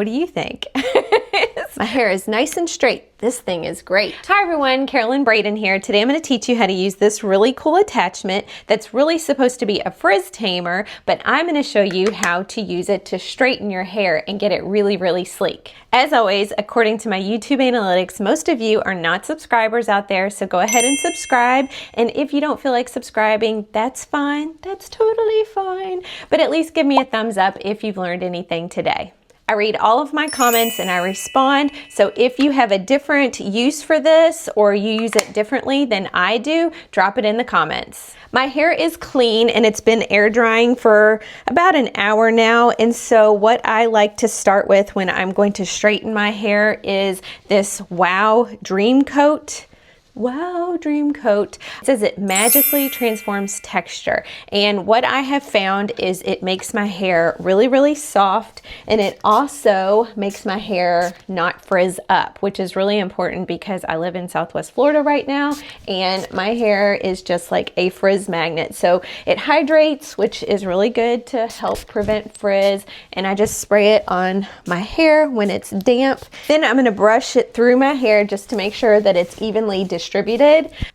What do you think? My hair is nice and straight. This thing is great. Hi everyone, Carolyn Braden here. Today I'm going to teach you how to use this really cool attachment that's really supposed to be a frizz tamer, but I'm going to show you how to use it to straighten your hair and get it really, really sleek. As always, according to my YouTube analytics, most of you are not subscribers out there, so go ahead and subscribe. And if you don't feel like subscribing, that's fine. That's totally fine. But at least give me a thumbs up if you've learned anything today. I read all of my comments and I respond, so if you have a different use for this or you use it differently than I do, drop it in the comments. My hair is clean and it's been air drying for about an hour now, and so what I like to start with when I'm going to straighten my hair is this Wow Dream Coat. Wow Dream Coat. It says it magically transforms texture, and what I have found is it makes my hair really, really soft, and it also makes my hair not frizz up, which is really important because I live in Southwest Florida right now and my hair is just like a frizz magnet. So it hydrates, which is really good to help prevent frizz, and I just spray it on my hair when it's damp. Then I'm going to brush it through my hair just to make sure that it's evenly distributed.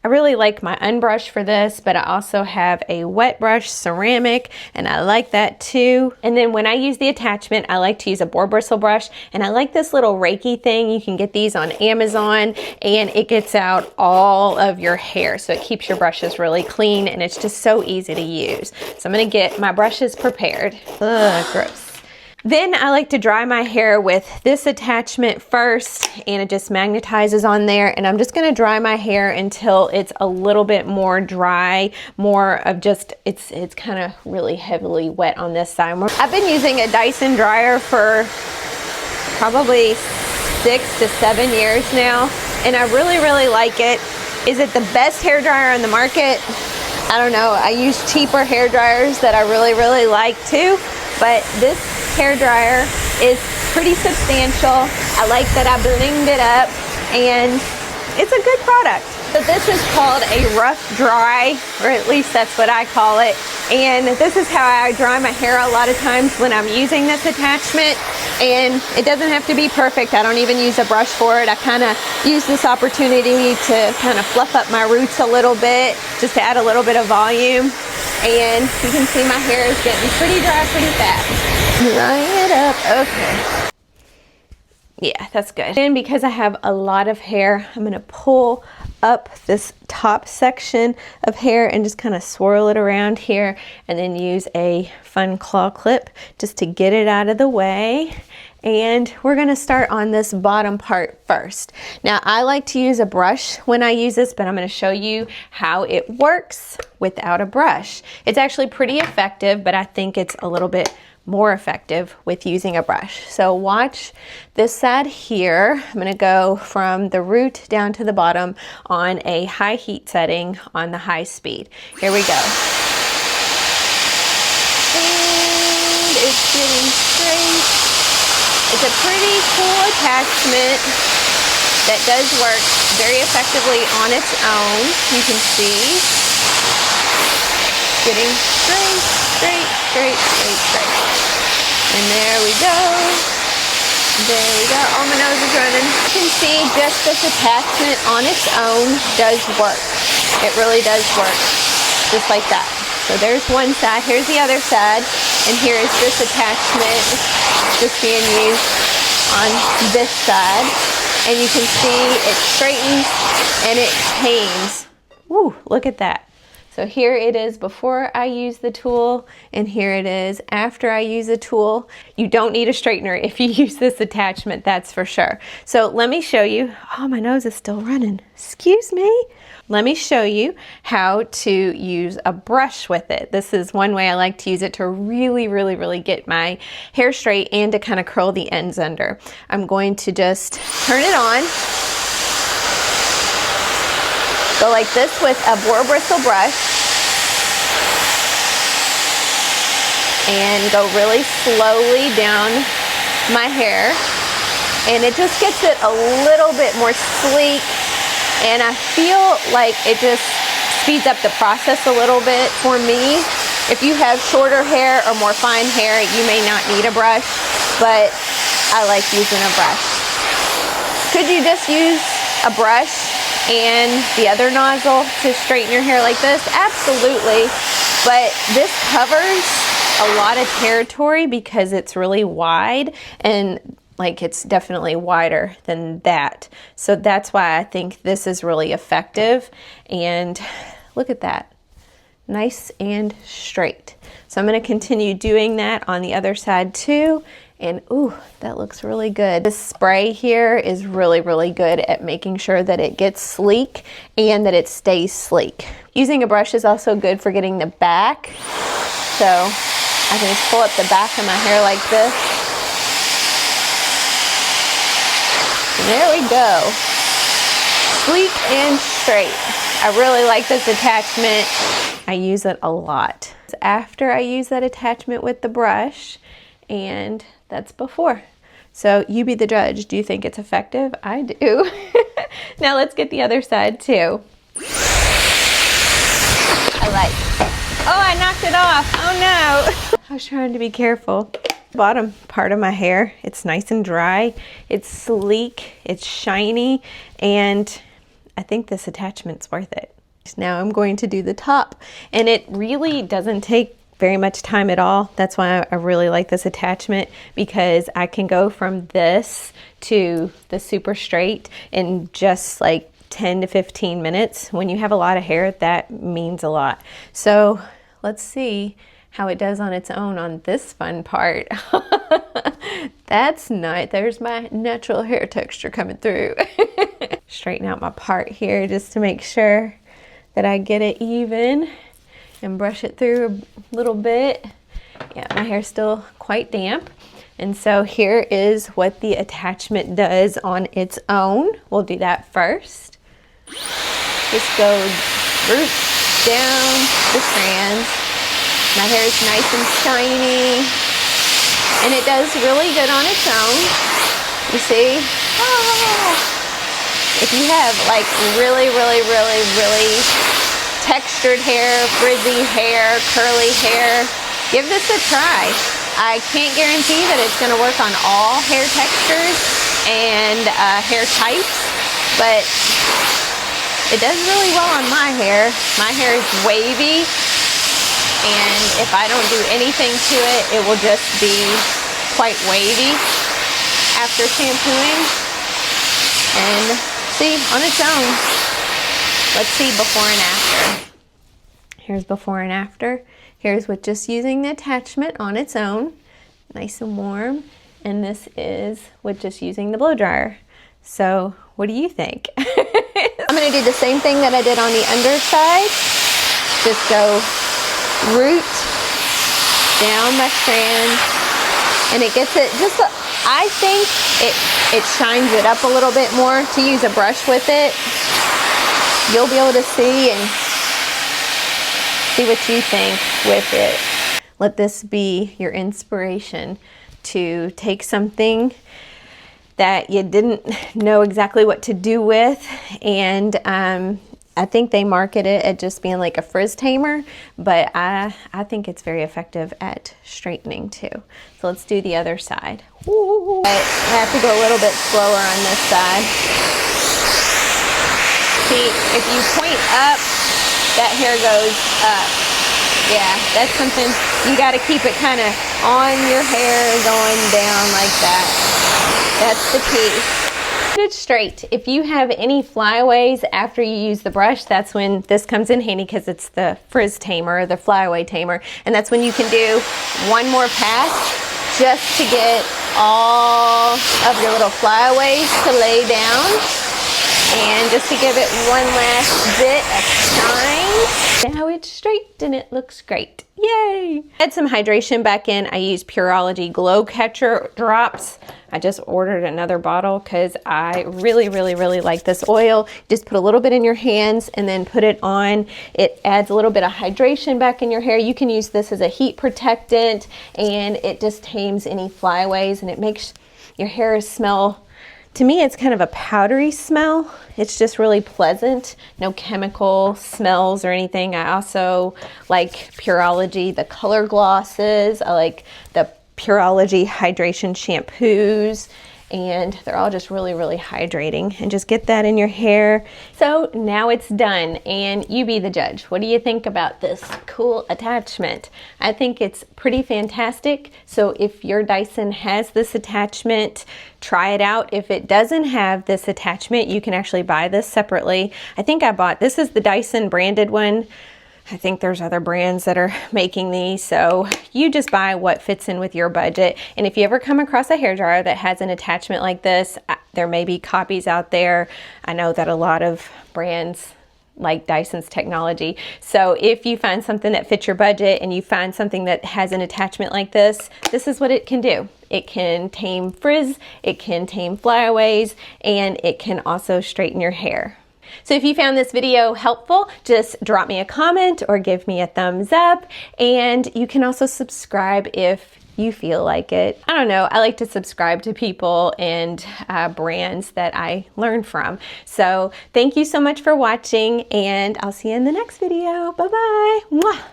I really like my unbrush for this, but I also have a wet brush ceramic and I like that too. And then when I use the attachment, I like to use a boar bristle brush, and I like this little Reiki thing. You can get these on Amazon and it gets out all of your hair, so it keeps your brushes really clean and it's just so easy to use. So I'm gonna get my brushes prepared. Ugh, gross. Then I like to dry my hair with this attachment first, and it just magnetizes on there, and I'm just gonna dry my hair until it's a little bit more dry, more of just, it's kind of really heavily wet on this side. I've been using a Dyson dryer for probably 6 to 7 years now, and I really, really like it. Is it the best hair dryer on the market? I don't know. I use cheaper hair dryers that I really, really like too, but this hair dryer is pretty substantial. I like that I blinged it up, and it's a good product. So this is called a rough dry, or at least that's what I call it. And this is how I dry my hair a lot of times when I'm using this attachment. And it doesn't have to be perfect. I don't even use a brush for it. I kind of use this opportunity to kind of fluff up my roots a little bit, just to add a little bit of volume. And you can see my hair is getting pretty dry pretty fast. Dry it up, okay. Yeah, that's good. And because I have a lot of hair, I'm gonna pull up this top section of hair and just kind of swirl it around here, and then use a fun claw clip just to get it out of the way. And we're gonna start on this bottom part first. Now, I like to use a brush when I use this, but I'm gonna show you how it works without a brush. It's actually pretty effective, but I think it's a little bit more effective with using a brush. So watch this side here. I'm gonna go from the root down to the bottom on a high heat setting on the high speed. Here we go. And it's getting straight. It's a pretty cool attachment that does work very effectively on its own. You can see getting straight, straight, straight, straight, straight. And there we go. There we go. Oh, my nose is running. You can see just this attachment on its own does work. It really does work. Just like that. So there's one side. Here's the other side. And here is this attachment just being used on this side. And you can see it straightens and it tames. Woo, look at that. So here it is before I use the tool, and here it is after I use the tool. You don't need a straightener if you use this attachment, that's for sure. So let me show you. Oh, my nose is still running. Excuse me. Let me show you how to use a brush with it. This is one way I like to use it to really, really, really get my hair straight and to kind of curl the ends under. I'm going to just turn it on. Go like this with a boar bristle brush and go really slowly down my hair, and it just gets it a little bit more sleek, and I feel like it just speeds up the process a little bit for me. If you have shorter hair or more fine hair, you may not need a brush, but I like using a brush. Could you just use a brush and the other nozzle to straighten your hair like this? Absolutely, but this covers a lot of territory because it's really wide, and like it's definitely wider than that. So that's why I think this is really effective. And look at that, nice and straight. So I'm going to continue doing that on the other side too. And ooh, that looks really good. This spray here is really, really good at making sure that it gets sleek and that it stays sleek. Using a brush is also good for getting the back. So I can just pull up the back of my hair like this. And there we go. Sleek and straight. I really like this attachment. I use it a lot. After I use that attachment with the brush, and that's before. So you be the judge. Do you think it's effective? I do. Now let's get the other side too. I like. Oh, I knocked it off. Oh no. I was trying to be careful. Bottom part of my hair, it's nice and dry. It's sleek, it's shiny, and I think this attachment's worth it. Now I'm going to do the top, and it really doesn't take very much time at all. That's why I really like this attachment, because I can go from this to the super straight in just like 10 to 15 minutes. When you have a lot of hair, that means a lot. So let's see how it does on its own on this fun part. That's nice. There's my natural hair texture coming through. Straighten out my part here just to make sure that I get it even, and brush it through a little bit. Yeah, my hair's still quite damp. And so here is what the attachment does on its own. We'll do that first. Just go roots down the strands. My hair is nice and shiny, and it does really good on its own. You see? Oh. If you have like really textured hair, frizzy hair, curly hair, give this a try. I can't guarantee that it's going to work on all hair textures and hair types, but it does really well on my hair. My hair is wavy, and if I don't do anything to it, it will just be quite wavy after shampooing. And see, on its own. Let's see before and after. Here's before and after. Here's with just using the attachment on its own, nice and warm. And this is with just using the blow dryer. So what do you think? I'm gonna do the same thing that I did on the underside. Just go root down my strand, and it gets it just, I think it shines it up a little bit more. To use a brush with it, you'll be able to see and see what you think with it. Let this be your inspiration to take something that you didn't know exactly what to do with, and I think they market it at just being like a frizz tamer, but I think it's very effective at straightening too. So let's do the other side. Ooh. I have to go a little bit slower on this side. See, if you point up, that hair goes up. Yeah, that's something, you got to keep it kind of on your hair, going down like that. That's the key. It's straight. If you have any flyaways after you use the brush, that's when this comes in handy, because it's the frizz tamer, the flyaway tamer, and that's when you can do one more pass just to get all of your little flyaways to lay down, and just to give it one last bit of shine. Now it's straight and it looks great. Yay! Add some hydration back in. I use Pureology Glow Catcher drops. I just ordered another bottle because I really like this oil. Just put a little bit in your hands and then put it on. It adds a little bit of hydration back in your hair. You can use this as a heat protectant, and it just tames any flyaways, and it makes your hair smell, to me, it's kind of a powdery smell. It's just really pleasant. No chemical smells or anything. I also like Pureology, the color glosses. I like the Pureology hydration shampoos, and they're all just really, really hydrating. And just get that in your hair. So now it's done, and you be the judge. What do you think about this cool attachment? I think it's pretty fantastic. So if your Dyson has this attachment, try it out. If it doesn't have this attachment, you can actually buy this separately. I think I bought, this is the Dyson branded one. I think there's other brands that are making these, so you just buy what fits in with your budget. And if you ever come across a hairdryer that has an attachment like this, there may be copies out there. I know that a lot of brands like Dyson's technology. So if you find something that fits your budget and you find something that has an attachment like this, this is what it can do. It can tame frizz, it can tame flyaways, and it can also straighten your hair. So if you found this video helpful, just drop me a comment or give me a thumbs up, and you can also subscribe if you feel like it. I don't know, I like to subscribe to people and brands that I learn from. So thank you so much for watching, and I'll see you in the next video. Bye-bye.